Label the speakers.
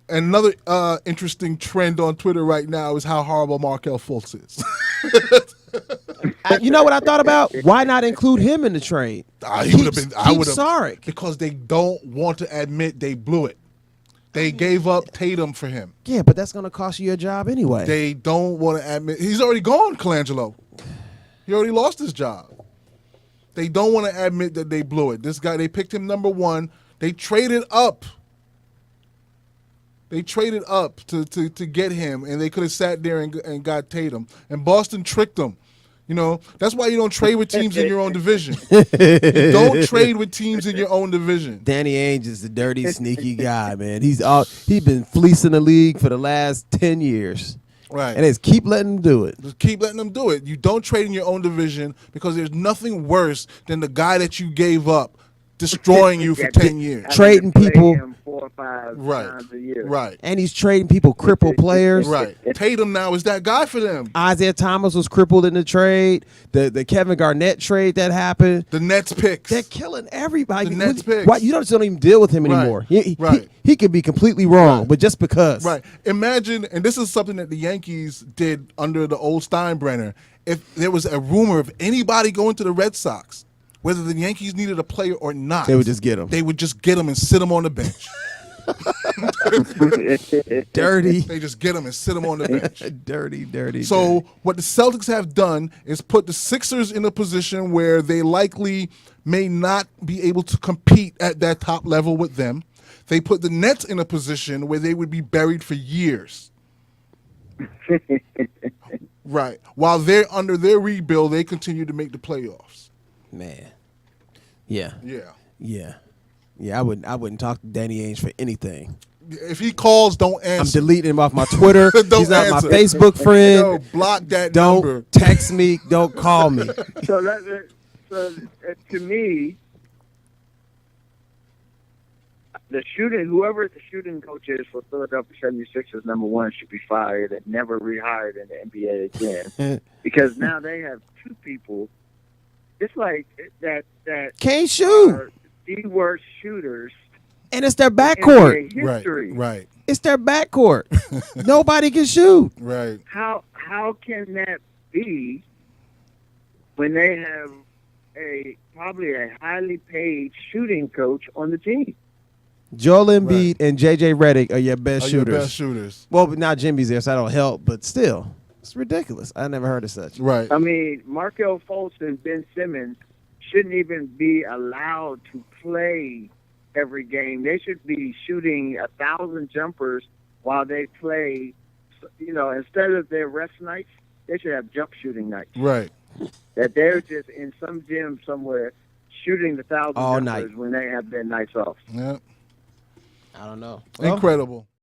Speaker 1: And another interesting trend on Twitter right now is how horrible Markel Fultz is.
Speaker 2: You know what I thought about? Why not include him in the trade?
Speaker 1: He would have been. I
Speaker 2: Keep
Speaker 1: would have
Speaker 2: Sarek.
Speaker 1: because they don't want to admit they blew it. They gave up Tatum for him.
Speaker 2: Yeah, but that's going to cost you your job anyway.
Speaker 1: They don't want to admit he's already gone. Colangelo, he already lost his job. They don't want to admit that they blew it. This guy, they picked him number 1. They traded up. They traded up to get him, and they could have sat there and got Tatum. And Boston tricked them. You know, that's why you don't trade with teams in your own division. You don't trade with teams in your own division.
Speaker 2: Danny Ainge is a dirty, sneaky guy, man. He's been fleecing the league for the last 10 years.
Speaker 1: Right.
Speaker 2: And it's keep letting him do it.
Speaker 1: Just keep letting them do it. You don't trade in your own division because there's nothing worse than the guy that you gave up destroying you for 10 years.
Speaker 2: Trading people.
Speaker 3: Him 4 or 5 times a year.
Speaker 1: Right.
Speaker 2: And he's trading people crippled players.
Speaker 1: Right. Tatum now is that guy for them.
Speaker 2: Isaiah Thomas was crippled in the trade. The Kevin Garnett trade that happened.
Speaker 1: The Nets picks.
Speaker 2: They're killing everybody.
Speaker 1: The Nets picks.
Speaker 2: Why, you don't even deal with him anymore. He could be completely wrong, but just because.
Speaker 1: Right. Imagine, and this is something that the Yankees did under the old Steinbrenner. If there was a rumor of anybody going to the Red Sox, whether the Yankees needed a player or not,
Speaker 2: they would just get him.
Speaker 1: They would just get him and sit him on the bench.
Speaker 2: Dirty.
Speaker 1: They just get him and sit him on the bench.
Speaker 2: Dirty.
Speaker 1: So what the Celtics have done is put the Sixers in a position where they likely may not be able to compete at that top level with them. They put the Nets in a position where they would be buried for years. Right. While they're under their rebuild, they continue to make the playoffs.
Speaker 2: Man. Yeah.
Speaker 1: Yeah.
Speaker 2: I wouldn't talk to Danny Ainge for anything.
Speaker 1: If he calls, don't answer.
Speaker 2: I'm deleting him off my Twitter. He's not
Speaker 1: answer.
Speaker 2: my Facebook friend.
Speaker 1: No, block that
Speaker 2: don't
Speaker 1: number.
Speaker 2: text me. Don't call me.
Speaker 3: So to me, whoever the shooting coach is for Philadelphia 76ers, number 1, should be fired and never rehired in the NBA again. Because now they have 2 people. It's like that
Speaker 2: can't shoot.
Speaker 3: Are the worst shooters.
Speaker 2: And it's their backcourt.
Speaker 1: Right.
Speaker 2: It's their backcourt. Nobody can shoot.
Speaker 1: Right.
Speaker 3: How can that be when they have probably a highly paid shooting coach on the team?
Speaker 2: Joel Embiid and JJ Redick are your best
Speaker 1: shooters.
Speaker 2: Well, but now Jimmy's there, so I don't help. But still, it's ridiculous. I never heard of such.
Speaker 1: Right.
Speaker 3: I mean, Markel Fultz and Ben Simmons shouldn't even be allowed to play every game. They should be shooting 1,000 jumpers while they play. You know, instead of their rest nights, they should have jump shooting nights.
Speaker 1: Right.
Speaker 3: That they're just in some gym somewhere shooting the 1,000
Speaker 2: all
Speaker 3: jumpers
Speaker 2: night
Speaker 3: when they have their nights off.
Speaker 1: Yeah.
Speaker 2: I don't know.
Speaker 1: Incredible.